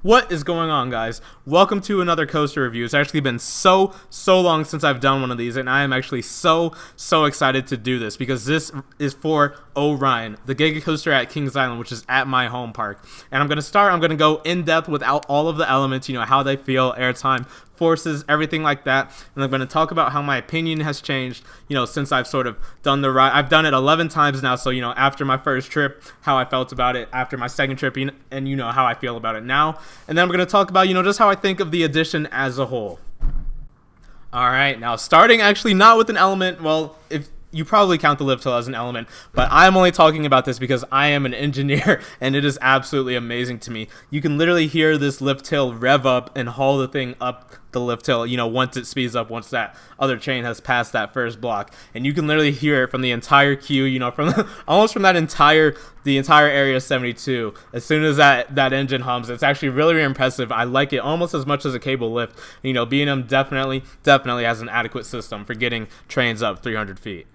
What is going on, guys? Welcome to another coaster review. It's actually been so long since I've done one of these, and I am actually so excited to do this because this is for Orion, the Giga coaster at Kings Island, which is at my home park. And I'm going to go in depth without all of the elements, how they feel, airtime, forces, everything like that. And I'm going to talk about how my opinion has changed, since I've sort of done the ride. I've done it 11 times now, so, after my first trip, how I felt about it, after my second trip, and how I feel about it now. And then I'm going to talk about, just how I think of the edition as a whole. All right, now starting actually not with an element, well, if you probably count the lift hill as an element, but I'm only talking about this because I am an engineer and it is absolutely amazing to me. You can literally hear this lift hill rev up and haul the thing up the lift hill, once it speeds up, once that other train has passed that first block. And you can literally hear it from the entire queue, almost from the entire area 72. As soon as that engine hums, it's actually really impressive. I like it almost as much as a cable lift. B&M definitely has an adequate system for getting trains up 300 feet.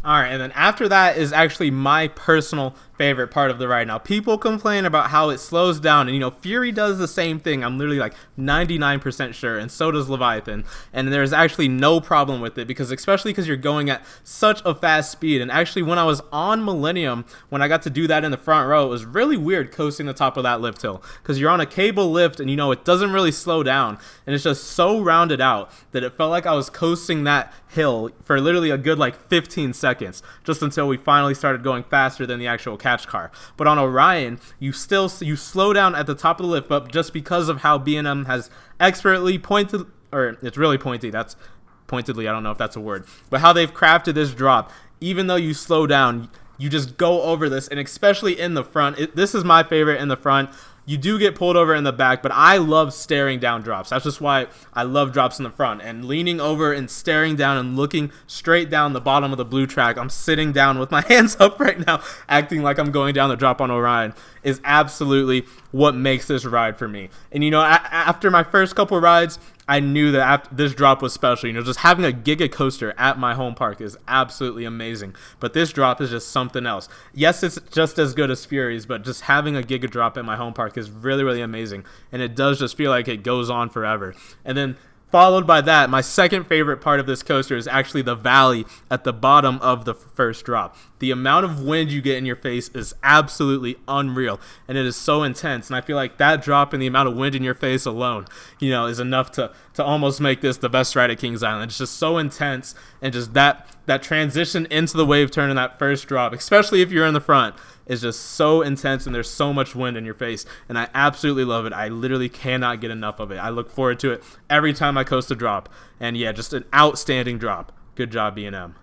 Alright, and then after that is actually my personal favorite part of the ride. Now, people complain about how it slows down, and Fury does the same thing. I'm literally like 99% sure, and so does Leviathan. And there's actually no problem with it, especially because you're going at such a fast speed. And actually, when I was on Millennium, when I got to do that in the front row, it was really weird coasting the top of that lift hill, because you're on a cable lift, and it doesn't really slow down, and it's just so rounded out that it felt like I was coasting that hill for literally a good 15 seconds, just until we finally started going faster than the actual catch car. But on Orion, you slow down at the top of the lift, but just because of how B&M has expertly pointed, or it's really pointy, that's pointedly, I don't know if that's a word, but how they've crafted this drop, even though you slow down, you just go over this. And especially in the front, this is my favorite in the front. You do get pulled over in the back, but I love staring down drops. That's just why I love drops in the front. And leaning over and staring down and looking straight down the bottom of the blue track, I'm sitting down with my hands up right now, acting like I'm going down the drop on Orion, is absolutely what makes this ride for me. And after my first couple rides, I knew that this drop was special. Just having a Giga coaster at my home park is absolutely amazing. But this drop is just something else. Yes, it's just as good as Fury's, but just having a Giga drop at my home park is really amazing. And it does just feel like it goes on forever. And then followed by that, my second favorite part of this coaster is actually the valley at the bottom of the first drop. The amount of wind you get in your face is absolutely unreal, and it is so intense. And I feel like that drop and the amount of wind in your face alone, is enough to almost make this the best ride at Kings Island. It's just so intense, and just that transition into the wave turn in that first drop, especially if you're in the front, is just so intense, and there's so much wind in your face, and I absolutely love it. I literally cannot get enough of it. I look forward to it every time I coast a drop, and yeah, just an outstanding drop. Good job, B&M.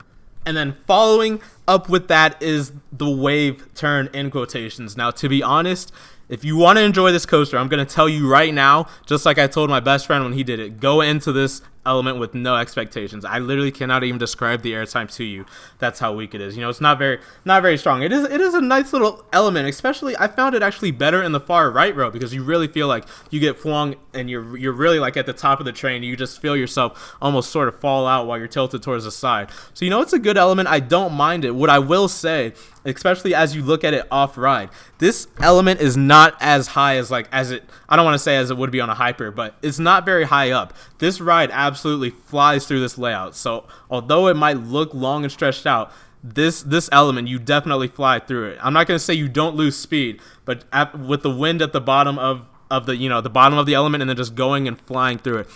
And then following up with that is the wave turn in quotations. Now, to be honest, if you want to enjoy this coaster, I'm going to tell you right now, just like I told my best friend when he did it, go into this element with no expectations. I literally cannot even describe the airtime to you. That's how weak it is. It's not very strong. It is a nice little element. Especially, I found it actually better in the far right row, because you really feel like you get flung and you're really like at the top of the train. You just feel yourself almost sort of fall out while you're tilted towards the side. So it's a good element. I don't mind it. What I will say, especially as you look at it off ride, this element is not as high as I don't want to say as it would be on a hyper, but it's not very high up. This ride absolutely flies through this layout. So although it might look long and stretched out, this element, you definitely fly through it. I'm not going to say you don't lose speed, but with the wind at the bottom of the bottom of the element and then just going and flying through it,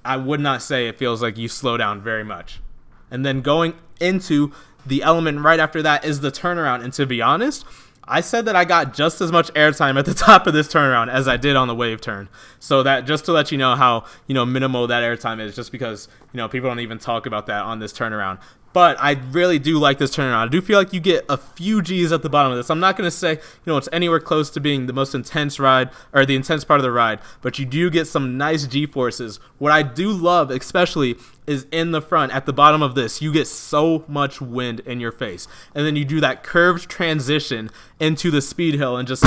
I would not say it feels like you slow down very much. And then going into the element right after that is the turnaround. And to be honest, I said that I got just as much airtime at the top of this turnaround as I did on the wave turn. So that, just to let you know how, minimal that airtime is, just because, people don't even talk about that on this turnaround. But I really do like this turnaround. I do feel like you get a few G's at the bottom of this. I'm not going to say, it's anywhere close to being the most intense ride or the intense part of the ride, but you do get some nice G-forces. What I do love, especially, is in the front at the bottom of this, you get so much wind in your face. And then you do that curved transition into the speed hill, and just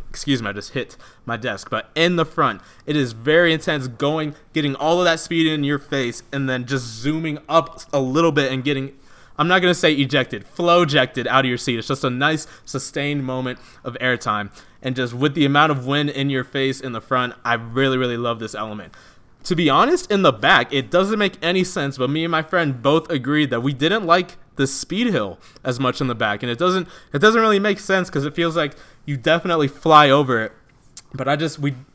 excuse me, I just hit my desk, but in the front, it is very intense, getting all of that speed in your face, and then just zooming up a little bit and getting I'm not going to say ejected, flow-jected out of your seat. It's just a nice sustained moment of airtime. And just with the amount of wind in your face in the front, I really, really love this element. To be honest, in the back, it doesn't make any sense, but me and my friend both agreed that we didn't like the speed hill as much in the back. And it doesn't really make sense because it feels like you definitely fly over it. But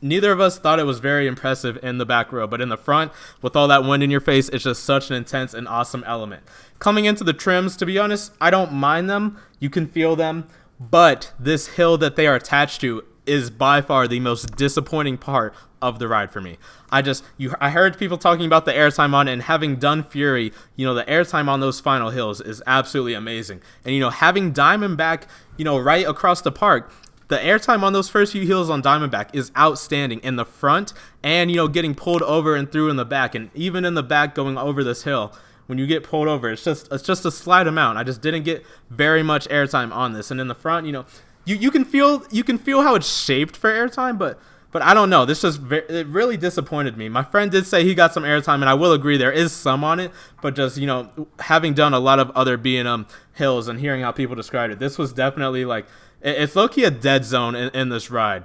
neither of us thought it was very impressive in the back row. But in the front, with all that wind in your face, it's just such an intense and awesome element. Coming into the trims, to be honest, I don't mind them. You can feel them. But this hill that they are attached to is by far the most disappointing part of the ride for me. I heard people talking about the airtime on it, and having done Fury, the airtime on those final hills is absolutely amazing. And, having Diamondback, right across the park, the airtime on those first few hills on Diamondback is outstanding in the front and, getting pulled over and through in the back. And even in the back going over this hill, when you get pulled over, it's just a slight amount. I just didn't get very much airtime on this. And in the front, you can feel how it's shaped for airtime, but I don't know. It really disappointed me. My friend did say he got some airtime, and I will agree there is some on it, but just, having done a lot of other B&M hills and hearing how people described it, this was definitely like, it's low-key a dead zone in this ride.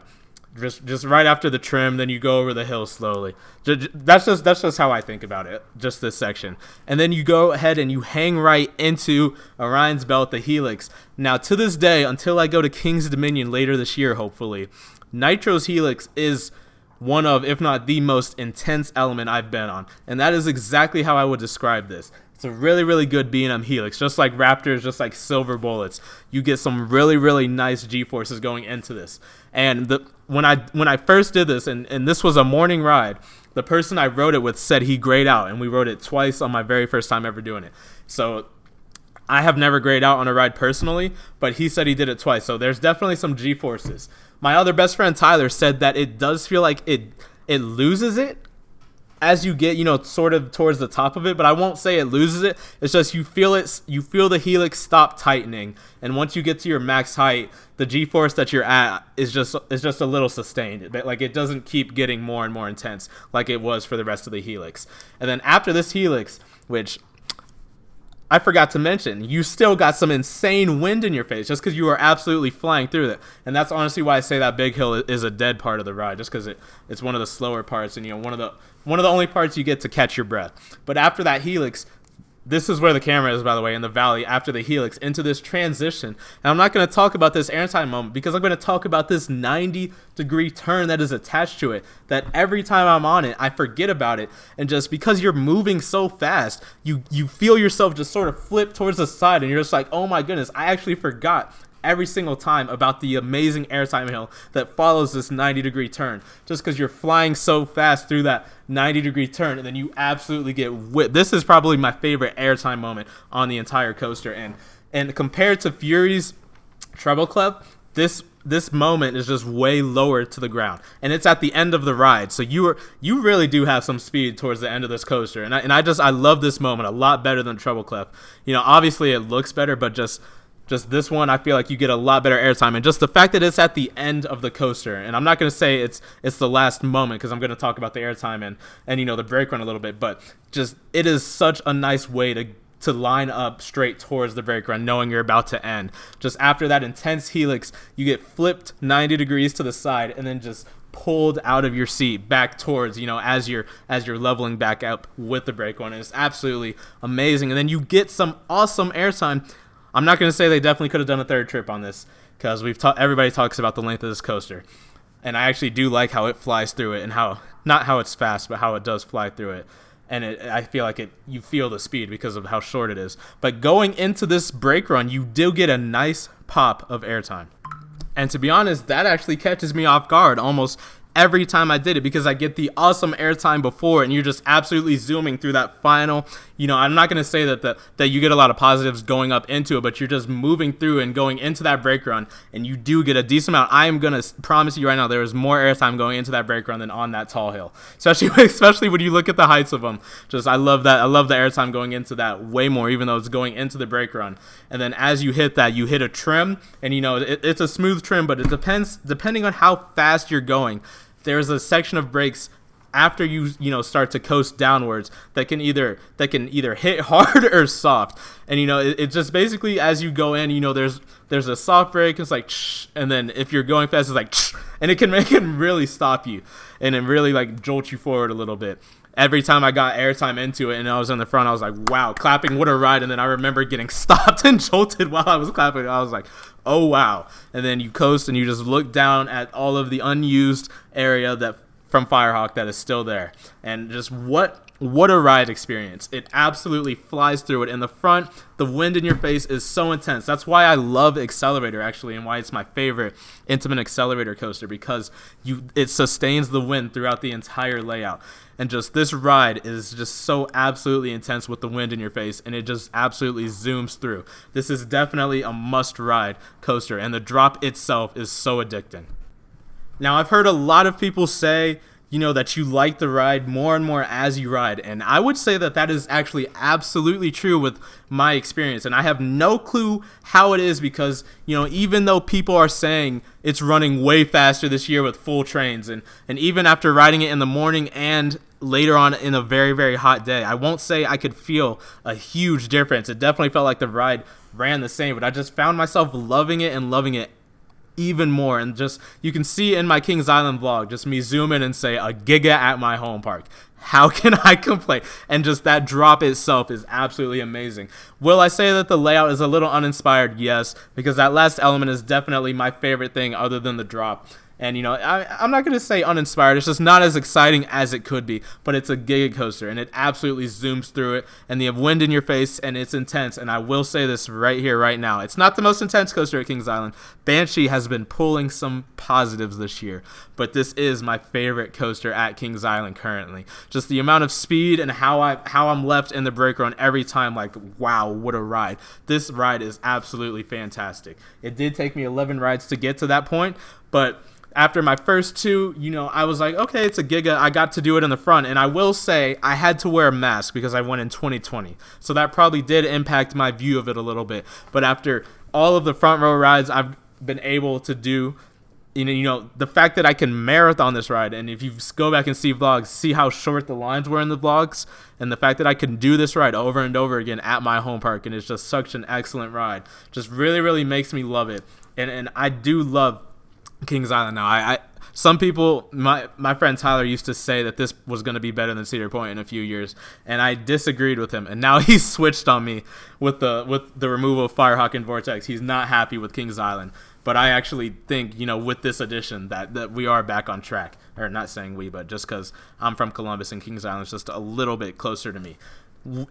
Just right after the trim, then you go over the hill slowly. That's just how I think about it, just this section. And then you go ahead and you hang right into Orion's belt, the Helix. Now, to this day, until I go to King's Dominion later this year, hopefully, Nitro's Helix is one of, if not the most intense element I've been on. And that is exactly how I would describe this. It's a really, really good B&M Helix. Just like Raptors, just like Silver Bullets, you get some really, really nice G-forces going into this. And when I first did this, and this was a morning ride, the person I rode it with said he grayed out, and we rode it twice on my very first time ever doing it. So I have never grayed out on a ride personally, but he said he did it twice. So there's definitely some G-forces. My other best friend Tyler said that it does feel like it loses it as you get, sort of towards the top of it, but I won't say it loses it. It's just you feel the Helix stop tightening, and once you get to your max height, the G-force that you're at is just a little sustained. Like, it doesn't keep getting more and more intense like it was for the rest of the Helix. And then after this Helix, which I forgot to mention, you still got some insane wind in your face just because you are absolutely flying through it. And that's honestly why I say that big hill is a dead part of the ride, just because it's one of the slower parts and one of the only parts you get to catch your breath. But after that Helix, this is where the camera is, by the way, in the valley after the Helix, into this transition. And I'm not going to talk about this airtime moment because I'm going to talk about this 90-degree turn that is attached to it, that every time I'm on it, I forget about it. And just because you're moving so fast, you feel yourself just sort of flip towards the side, and you're just like, oh my goodness, I actually forgot every single time about the amazing airtime hill that follows this 90-degree turn, just because you're flying so fast through that 90-degree turn, and then you absolutely get whipped. This is probably my favorite airtime moment on the entire coaster, and compared to Fury's treble clef, this moment is just way lower to the ground, and it's at the end of the ride, so you really do have some speed towards the end of this coaster, and I love this moment a lot better than treble clef. Obviously it looks better, but just this one, I feel like you get a lot better airtime. And just the fact that it's at the end of the coaster, and I'm not going to say it's the last moment because I'm going to talk about the airtime and the brake run a little bit, but just it is such a nice way to line up straight towards the brake run, knowing you're about to end. Just after that intense Helix, you get flipped 90 degrees to the side and then just pulled out of your seat back towards, as you're leveling back up with the brake run. And it's absolutely amazing. And then you get some awesome airtime. I'm not going to say they definitely could have done a third trip on this because everybody talks about the length of this coaster. And I actually do like how it flies through it and not how it's fast, but how it does fly through it. And I feel like you feel the speed because of how short it is. But going into this brake run, you do get a nice pop of airtime. And to be honest, that actually catches me off guard almost every time I did it because I get the awesome airtime before and you're just absolutely zooming through that final, I'm not going to say that you get a lot of positives going up into it, but you're just moving through and going into that brake run and you do get a decent amount. I am going to promise you right now there is more airtime going into that brake run than on that tall hill, especially when you look at the heights of them. I love that. I love the airtime going into that way more, even though it's going into the brake run. And then as you hit that, you hit a trim and it's a smooth trim, but it depending on how fast you're going. There's a section of brakes after you start to coast downwards that can either hit hard or soft. And it just basically, as you go in, there's a soft break, it's like and then if you're going fast, it's like and it can really stop you, and it really like jolt you forward a little bit. Every time I got airtime into it and I was in the front, I was like, wow, clapping, what a ride. And then I remember getting stopped and jolted while I was clapping. I was like, oh, wow. And then you coast and you just look down at all of the unused area that from Firehawk that is still there. And just what a ride experience. It absolutely flies through it. In the front, the wind in your face is so intense. That's why I love Accelerator, actually, and why it's my favorite Intamin Accelerator coaster, because it sustains the wind throughout the entire layout. And just this ride is just so absolutely intense with the wind in your face, and it just absolutely zooms through. This is definitely a must-ride coaster, and the drop itself is so addicting. Now, I've heard a lot of people say, that you like the ride more and more as you ride. And I would say that is actually absolutely true with my experience. And I have no clue how it is because, even though people are saying it's running way faster this year with full trains, and even after riding it in the morning and later on in a very, very hot day, I won't say I could feel a huge difference. It definitely felt like the ride ran the same, but I just found myself loving it and loving it even more. And just, you can see in my Kings Island vlog, just me zoom in and say a Giga at my home park. How can I complain? And just that drop itself is absolutely amazing. Will I say that the layout is a little uninspired? Yes, because that last element is definitely my favorite thing other than the drop. And, I'm not going to say uninspired. It's just not as exciting as it could be. But it's a Giga coaster, and it absolutely zooms through it. And you have wind in your face, and it's intense. And I will say this right here, right now. It's not the most intense coaster at Kings Island. Banshee has been pulling some positives this year. But this is my favorite coaster at Kings Island currently. Just the amount of speed and how I'm left in the brake run every time, like, wow, what a ride. This ride is absolutely fantastic. It did take me 11 rides to get to that point, but after my first two, I was like, okay, it's a Giga. I got to do it in the front. And I will say I had to wear a mask because I went in 2020. So that probably did impact my view of it a little bit. But after all of the front row rides I've been able to do, the fact that I can marathon this ride, and if you go back and see vlogs, see how short the lines were in the vlogs, and the fact that I can do this ride over and over again at my home park, and it's just such an excellent ride, just really, really makes me love it. And I do love Kings Island now. Some people, my friend Tyler used to say that this was going to be better than Cedar Point in a few years, and I disagreed with him. And now he's switched on me with the removal of Firehawk and Vortex. He's not happy with Kings Island, but I actually think with this addition that we are back on track. Or not saying we, but just because I'm from Columbus and Kings Island is just a little bit closer to me.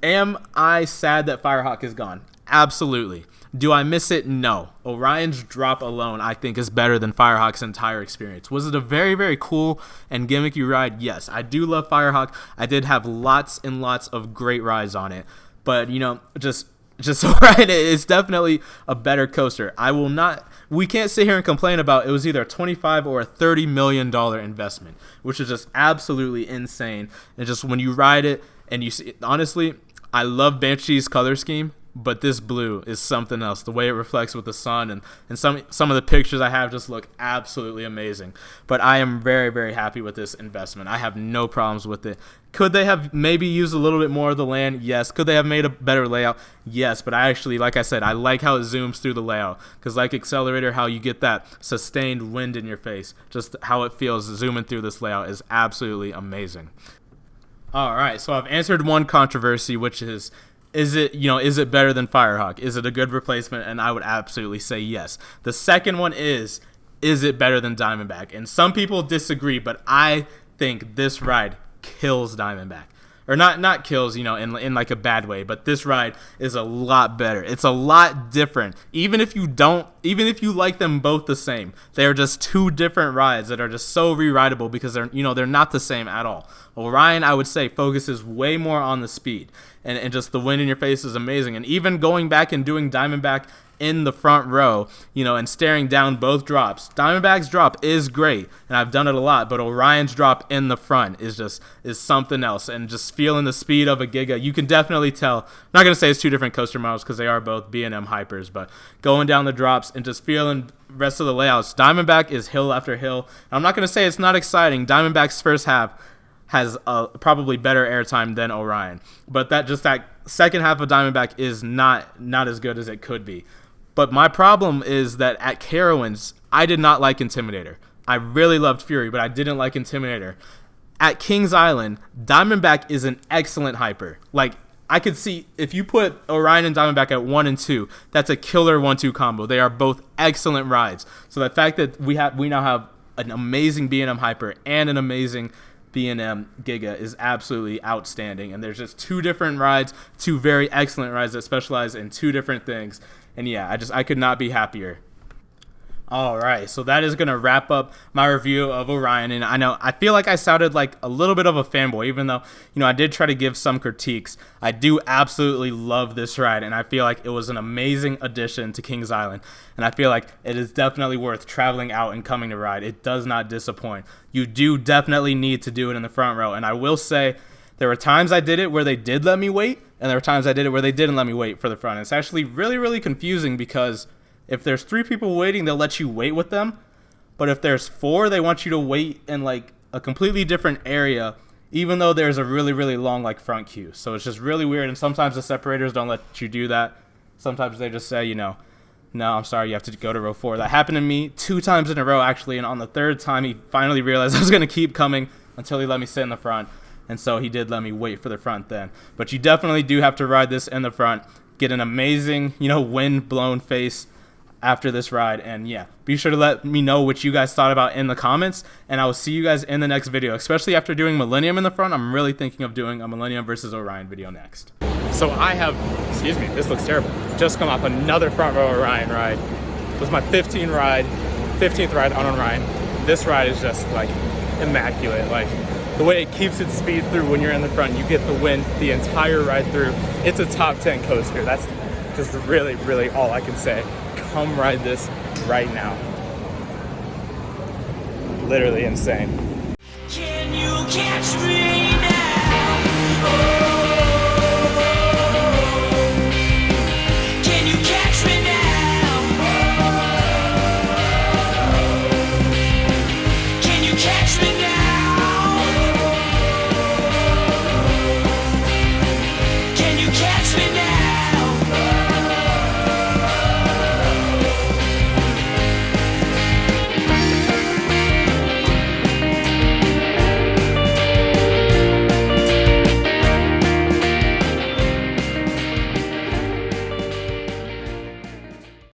Am I sad that Firehawk is gone? Absolutely. Do I miss it? No. Orion's drop alone, I think, is better than Firehawk's entire experience. Was it a very, very cool and gimmicky ride? Yes. I do love Firehawk. I did have lots and lots of great rides on it. But, just Orion is definitely a better coaster. We can't sit here and complain about it was either a $25 or a $30 million investment, which is just absolutely insane. And just when you ride it and you see, honestly, I love Banshee's color scheme, but this blue is something else. The way it reflects with the sun and some of the pictures I have just look absolutely amazing. But I am very, very happy with this investment. I have no problems with it. Could they have maybe used a little bit more of the land? Yes. Could they have made a better layout? Yes. But I actually, like I said, I like how it zooms through the layout. Because like Accelerator, how you get that sustained wind in your face, just how it feels zooming through this layout is absolutely amazing. All right. So I've answered one controversy, which is it better than Firehawk? Is it a good replacement? And I would absolutely say yes. The second one is it better than Diamondback? And some people disagree, but I think this ride kills Diamondback. Or not kills, in like a bad way, but this ride is a lot better. It's a lot different. Even if you like them both the same, they're just two different rides that are just so re-rideable because they're not the same at all. Orion, I would say, focuses way more on the speed, and just the wind in your face is amazing. And even going back and doing Diamondback in the front row, and staring down both drops. Diamondback's drop is great, and I've done it a lot, but Orion's drop in the front is something else. And just feeling the speed of a Giga, you can definitely tell. I'm not going to say it's two different coaster models because they are both B&M hypers, but going down the drops and just feeling the rest of the layouts. Diamondback is hill after hill. I'm not going to say it's not exciting. Diamondback's first half, has probably better airtime than Orion. But that second half of Diamondback is not as good as it could be. But my problem is that at Carowinds, I did not like Intimidator. I really loved Fury, but I didn't like Intimidator. At Kings Island, Diamondback is an excellent hyper. Like, I could see if you put Orion and Diamondback at 1 and 2, that's a killer 1-2 combo. They are both excellent rides. So the fact that we now have an amazing B&M hyper and an amazing B&M Giga is absolutely outstanding. And there's just 2 different rides, 2 very excellent rides that specialize in 2 different things. And yeah, I could not be happier. All right, so that is going to wrap up my review of Orion, and I feel like I sounded like a little bit of a fanboy, even though, I did try to give some critiques. I do absolutely love this ride, and I feel like it was an amazing addition to Kings Island, and I feel like it is definitely worth traveling out and coming to ride. It does not disappoint. You do definitely need to do it in the front row, and I will say there were times I did it where they did let me wait, and there were times I did it where they didn't let me wait for the front. It's actually really, really confusing because if there's 3 people waiting, they'll let you wait with them. But if there's 4, they want you to wait in like a completely different area, even though there's a really, really long like front queue. So it's just really weird. And sometimes the separators don't let you do that. Sometimes they just say, no, I'm sorry, you have to go to row 4. That happened to me 2 times in a row, actually. And on the 3rd time, he finally realized I was going to keep coming until he let me sit in the front. And so he did let me wait for the front then. But you definitely do have to ride this in the front. Get an amazing, wind-blown face after this ride. And yeah, be sure to let me know what you guys thought about in the comments, and I will see you guys in the next video. Especially after doing Millennium in the front, I'm really thinking of doing a Millennium versus Orion video next. So I have, this looks terrible, just come off another front row Orion ride. It was my 15th ride on Orion. This ride is just like immaculate. Like the way it keeps its speed through when you're in the front, you get the wind the entire ride through. It's a top 10 coaster. That's just really, really all I can say. Come ride this right now. Literally insane. Can you catch me?